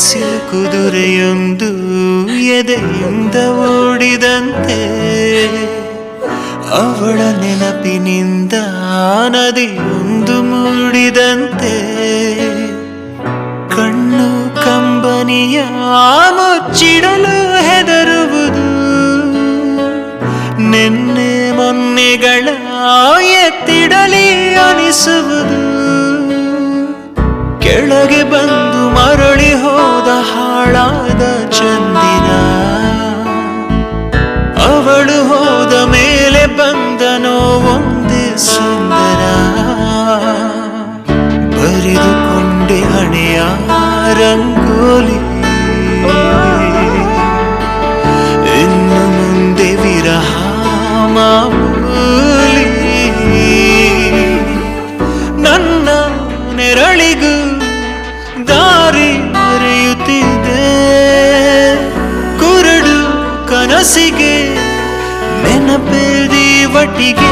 ಬಿಸಿಲು ಕುದುರೆಯೊಂದು ಎದೆಯಿಂದ ಓಡಿದಂತೆ ಅವಳ ನೆನಪಿನಿಂದ ನದಿಯೊಂದು ಮೂಡಿದಂತೆ ಕಣ್ಣು ಕಂಬನಿಯ ಮುಚ್ಚಿಡಲು ಹೆದರುವುದು ನೆನ್ನೆ ಮೊನ್ನೆಗಳ ಎತ್ತಿಡಲಿ ಅನಿಸುವುದು ಕೆಳಗೆ ಬಂದು ಮರಳಿ ಹೋದ ಹಾಳಾದ ಚಂದಿರ ಅವಳು ಹೋದ ಮೇಲೆ ಬಂದನೋ ಒಂದೇ ಸುಂದರ ಬರೆದುಕೊಂಡೆ ಹಣೆಯ ರಂಗೋಲಿ ಇನ್ನು ಮುಂದೆ ವಿರಹ ಮಾಮೂಲಿ ನನ್ನ ನೆರಳಿಗೂ ದಾರಿ ಮರೆಯುತ್ತಿದೆ ಕುರುಡು ಕನಸಿಗೆ ನೆನಪೇದಿ ಒಟ್ಟಿಗೆ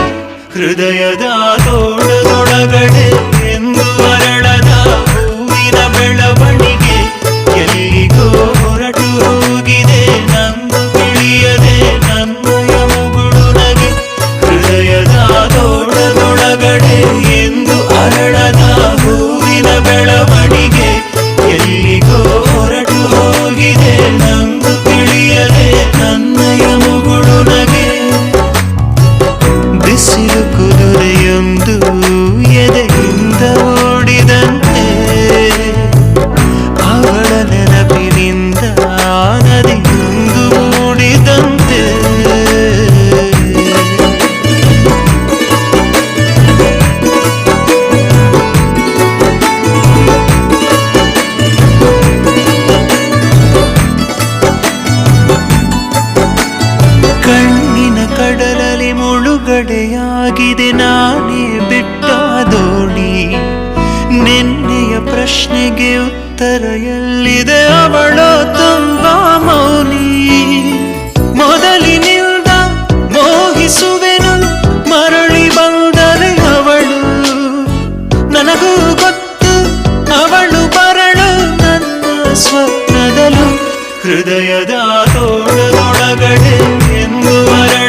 ಹೃದಯದ ತೋಳದೊಳಗಡೆ ಎಂದು ಅರಳದ ಹೂವಿನ ಬೆಳವಣಿಗೆ ಎಲ್ಲಿಗೋ ಹೊರಟು ಹೋಗಿದೆ ನಂದು ತಿಳಿಯದೆ ನನ್ನಯ ಮುಗುಳು ನಗೆ ಹೃದಯದ ತೋಳದೊಳಗಡೆ ಎಂದು ಅರಳದ ಹೂವಿನ ಬೆಳವಣಿಗೆ ಎಲ್ಲಿಗೋ ಹೊರಟು ಹೋಗಿದೆ ನಂದು ತಿಳಿಯದೆ ನನ್ನಯ ಮುಗುಳು ನಗೆ ಬಿಸಿಲು ಕುದುರೆಯೊಂದು ಎದೆಯಿಂದ ಓಡಿದಂತೆ ಅವಳ ನೆನಪಿನಿಂದ ನದಿಯೊಂದು ಮೂಡಿದಂತೆ ಕಣ್ಣಿನ ಕಡಲಲ್ಲಿ ಮುಳುಗಡೆಯಾಗಿದೆ ನಾನೇ ಬಿಟ್ಟ ದೋಣಿ ನಿನ್ನೆಯ ಪ್ರಶ್ನೆಗೆ ಉತ್ತರ ಎಲ್ಲಿದೆ ಅವಳು ತುಂಬಾ ಮೌನಿ ಮೊದಲಿನಿಂದ ಮೋಹಿಸುವೆನು ಮರಳಿ ಬಂದರೆ ಅವಳು ನನಗೂ ಗೊತ್ತು ಅವಳು ಬರಳು ನನ್ನ ಸ್ವಪ್ನದಲು ಹೃದಯದ ತೋಳದೊಳಗಡೆ ಎಂದು ಮರಳು